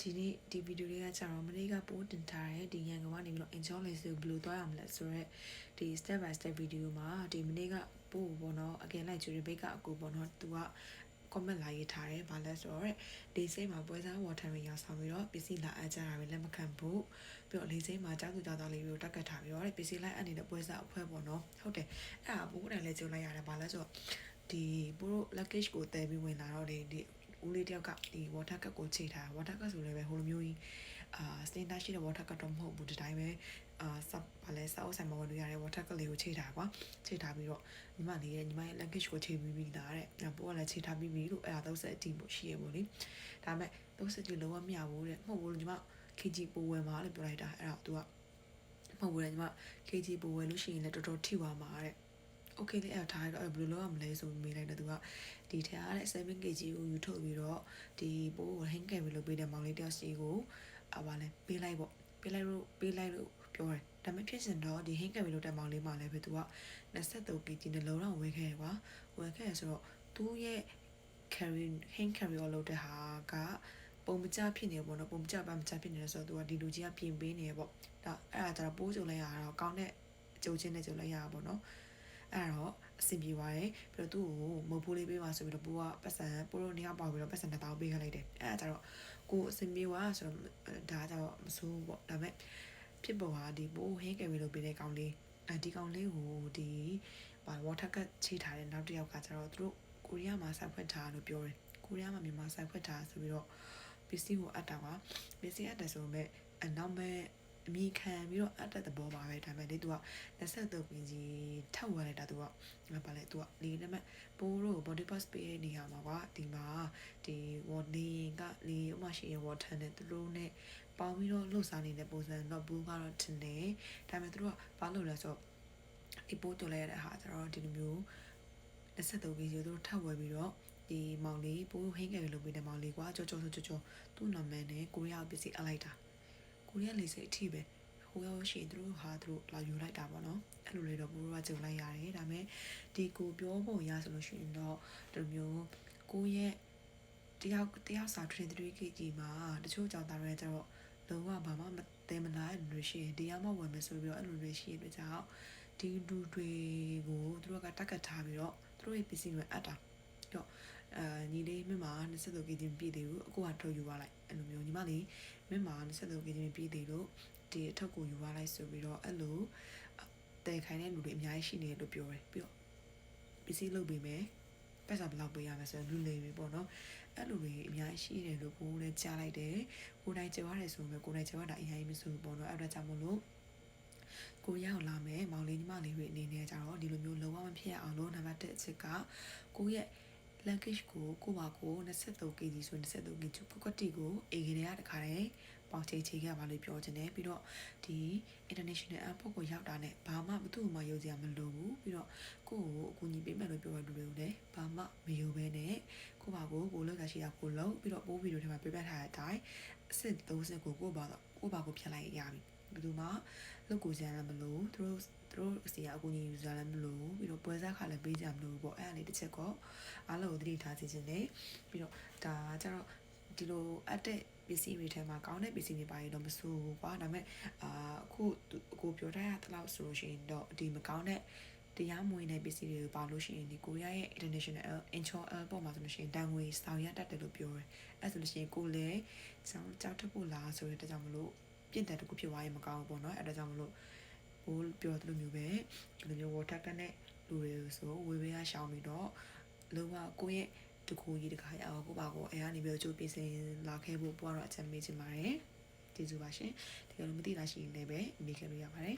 ဒီနေ့ဒီဗီဒီယိုလေးကကြာတော့မနေ့ကပို့တင်ထားတဲ့ဒီရန်ကုန်ကနေပြီးတော့ enjoy လေးဆိုဘယ်လိုသွားရမလဲဆိုတော့ဒီ step by step ဗီဒီယိုမှာဒီမနေ့ကပို့ပေါ့နော်အကယ်လိုက်ကျူရီဘိတ်ကအကူပေါ့နော်သူက comment လာရေးထားတယ်ဘာလဲဆိုတော့ဒီစိတ်မှာပွဲစား water တွေရောက်ဆောင်ပြီးတော့ပစ္စည်းလာအပ်ကြတာပဲလက်မခံဘူးပြီးတော့လေးစိတ်မှာကြောက်သူကြောက်သားလေးတွေကိုတက်ကတ်ထားပြီးတော့ပစ္စည်းလိုက်အပ်နေတဲ့ပွဲစားအဖွဲ့ပေါ့နော်ဟုတ်တယ်အဲ့ဒါပို့တယ်လဲကြုံလိုက်ရတယ်ဘာလဲဆိုတော့ဒီပို့ luggage ကိုတည်ပြီးဝင်လာတော့ဒီဦးလေးတယောက်ကဒီ water cup ကိုချိန်ထား water cup ဆိုလည်းပဲဟိုလိုမျိုးကြီးstandard ရှိတဲ့ water cup တော့မဟုတ်ဘူးဒီတိုင်းပဲဘာလဲစောက်ဆိုင်မှာဝင်လို့ရတဲ့ water cup လေးကိုချိန်ထားကွာချိန်ထားပြီးတော့ညီမလေးရဲ့ luggage ကိုချိန်ပြီးပြီလားတဲ့ပို့ကလည်းချိန်ထားပြီးပြီလို့အဲ့ဒါ30အတိပို့ရှိရပေါ့လေဒါပေမဲ့30တိလုံးဝမရဘူးတဲ့မဟုတ်ဘူးညီမ kg ပိုဝယ်မှာလို့ပြောလိုက်တာအဲ့ဒါ तू ကမဟုတ်ဘူးလေညီမ kg ပိုဝယ်လို့ရှိရင်လည်းတော်တော်ထိသွားမှာတဲ့โอเคလေအဲ့ထားရတော့ဘယ်လိုလုပ်ရမလဲဆိုမေးလိုက်တော့သူကဒီထဲအားတဲ့ 7kg ကိုယူထုတ်ပြီးတော့ဒီပိုးကိုဟင်းကဲပြီးလုပ်ပေးတဲ့မောင်လေးတယောက်စီကိုဗာလဲပေးလိုက်ပေါ့ပေးလိုက်လို့ပြောတယ်ဒါပေမဲ့ဖြစ်စင်တော့ဒီဟင်းကဲပြီးလုပ်တဲ့မောင်လေးမှလည်းပဲသူက 23kg နဲ့လုံးတော့ဝယ်ခဲ့ရကွာဝယ်ခဲ့ရဆိုတော့သူ့ရဲ့ hang carry လုပ်တဲ့ဟာကပုံမကျဖြစ်နေပေါ့နော်ပုံမကျပါမကျဖြစ်နေဆိုတော့သူကဒီလူကြီးကပြင်ပေးနေရပေါ့ဒါအဲ့ဒါကျတော့ပိုးကြုံလိုက်ရတော့ကောင်းတဲ့ကြုံချင်းနဲ့ကြုံလိုက်ရတာပေါ့နော်အဲ့တော့အဆင်ပြေသွားတယ်ပြီးတော့သူ့ကိုမုတ်ဖိုးလေးပေးပါဆိုပြီးတော့ပိုးကပတ်စံပိုးတို့နေရာပေါပြီးတော့ပတ်စံ1000ပေးခဲ့လိုက်တယ်အဲ့ဒါကျတော့ကိုအဆင်ပြေသွားဆိုတော့ဒါကျတော့မဆိုးပေါ့ဒါပေမဲ့ဖြစ်ပေါ်ဟာဒီပိုးဟင်းကယ်ပြီးလို့ပေးတဲ့ကောင်လေးဒီကောင်လေးကိုဒီwater cut ချိထားတဲ့နောက်တစ်ယောက်ကကျတော့သူတို့ကိုရီးယားမှာစိုက်ဖွက်ထားလို့ပြောတယ်ကိုရီးယားမှာမြန်မာစိုက်ဖွက်ထားဆိုပြီးတော့ပစ္စည်းကိုအပ်တာပါပစ္စည်းအပ်တယ်ဆိုပေမဲ့နောက်မဲ့အမိခံပြီးတော့အပ်တဲ့သဘောပါပဲဒါပေမဲ့လေ तू က23kg ထပ်ဝယ်လိုက်တာ तू ကဘာလဲ तू ကလေးနဲ့မဲ့ပိုးတို့ body pass ပေးတဲ့နေရာမှာကွာဒီမှာဒီဝေါ်နေကလေဥမရှိရင် water နဲ့သူတို့နဲ့ပေါင်းပြီးတော့လှုပ်ရှားနေတဲ့ပုံစံတော့ဘူးကတော့ထင်တယ်ဒါပေမဲ့သူတို့ကဘာလို့လဲဆိုတော့ဒီပိုးတော်လိုက်ရတဲ့ဟာကျတော့ဒီလိုမျိုး23kg သူတို့ထပ်ဝယ်ပြီးတော့ဒီမောင်လေးပိုးဟင်းငယ်လုပ်ပေးတဲ့မောင်လေးကွာကြောသူ့နာမည်နဲ့ကိုရီးယားပစ္စည်းအလိုက်တာကိုရီးယားလေးစိတ်အထိပဲဟိုရောက်ရှိရင်သူတို့လာယူလိုက်တာပေါ့နော်အဲ့လိုလေတော့ပိုးကကြုံလိုက်ရတယ်ဒါပေမဲ့ဒီကိုပြောဖို့ရဆိုလို့ရှိရင်တော့ဒီမျိုးကိုရဲ့တယောက်စာ 23kg မှာတချို့ကြောင့်တာရဲကျတော့လုံးဝဘာမှမသိမလားလို့ရှိရင်တရားမဝင်မယ်ဆိုပြီးတော့အဲ့လိုတွေရှိတဲ့ကြောင့်ဒီလူတွေကိုသူတို့ကတက်ကတ်ထားပြီးတော့သူတို့ရဲ့ပစ္စည်းတွေအပ်တာတော့ညီလေးမင်းမှာ23kg ပြည့်သေးဘူးအခုကထုတ်ယူသွားလိုက်အဲ့လိုမျိုးညီမလေးမင်းမှာ23kg ပြည့်သေးလို့ဒီအထုပ်ကိုယူသွားလိုက်ဆိုပြီးတော့အဲ့လိုတဲခိုင်းတဲ့လူတွေအများကြီးရှိနေတယ်လို့ပြောတယ်ပြီးတော့ပစ္စည်းလုပ်ပေးမယ်ပတ်စံဘယ်လောက်ပေးရမလဲဆိုတော့လူလေးပဲပေါ့နော်အဲ့လိုတွေအများကြီးရှိတယ်လို့ကိုလည်းကြားလိုက်တယ်ကိုတိုင်းကြောရတယ်ဆိုပေမဲ့ကိုတိုင်းကြောရတာအရင်မဆိုဘူးပေါ့နော်အဲ့ဒါကြောင့်မလို့ကိုရောက်လာမယ်မောင်လေးညီမလေးတွေအနေနဲ့ကြတော့ဒီလိုမျိုးလုံးဝမဖြစ်ရအောင်လို့နံပါတ်1အချက်ကကိုရဲ့ luggage ကိုပါကို 23kg ဆို 23kg ပကတိကိုအေဂရေရတခါတည်းပေါင်ချေခဲ့ပါလို့ပြောချင်တယ်ပြီးတော့ဒီ international airport ကိုရောက်တာနဲ့ဘာမှမသူ့မှယုံကြည်မလို့ဘူးပြီးတော့ကိုကိုအကူညီပေးမယ်လို့ပြောရတဲ့လူတွေကိုလည်းဘာမှမယုံဘဲနဲ့ကိုပါကိုလောက်တာရှိတာကိုလုံးပြီးတော့ပိုးဗီဒီယိုထဲမှာပြပြထားတဲ့အတိုင်းအဆင့်30ကိုပါကိုဖြတ်လိုက်ရပြီဘယ်သူမှလောက်ကိုစမ်းလည်းမလို့သူတို့အစီအကူညီယူစားလည်းမလို့ပြီးတော့ပွဲစားခါလည်းပေးကြမလို့ပေါ့အဲ့အနေတစ်ချက်ကောအားလုံးကိုသတိထားစီခြင်းနဲ့ပြီးတော့ဒါကျတော့ဒီလိုအပ်တဲ့ပစ္စည်းတွေထဲမှာကောင်းတဲ့ပစ္စည်းတွေပါရင်တော့မဆိုးဘူးကွာဒါပေမဲ့အခုပြောထားရတဲ့လောက်ဆိုလို့ရှိရင်တော့ဒီမကောင်းတဲ့တရားမဝင်တဲ့ပစ္စည်းတွေကိုပါလို့ရှိရင်ဒီကိုရီးယားရဲ့ international incheon airport မှာဆိုလို့ရှိရင်တန်ငွေဆောင်ရတတ်တယ်လို့ပြောတယ်အဲ့ဆိုလို့ရှိရင်ကိုလည်းကြောက်ထပ်ဖို့လားဆိုတဲ့ကြောင့်မလို့ပြင့်တယ်တခုဖြစ်သွားရင်မကောင်းဘူးပေါ့နော်အဲ့ဒါကြောင့်မလို့ဘိုးပြောသလိုမျိုးပဲဒီလိုမျိုး water gun နဲ့လူတွေဆိုဝေးဝေးရရှောင်းပြီးတော့လုံးဝကိုယ့်ရဲ့တကူကြီးတခါရအောင်ကိုပါကိုအဲကနေပြီးတော့ကြိုးပြင်ဆင်လာခဲ့ဖို့ပေါ့တော့အချက်မေးချင်ပါတယ်ကျေးဇူးပါရှင်တကယ်လို့မသိတာရှိရင်လည်းပဲမေးခဲ့လို့ရပါတယ်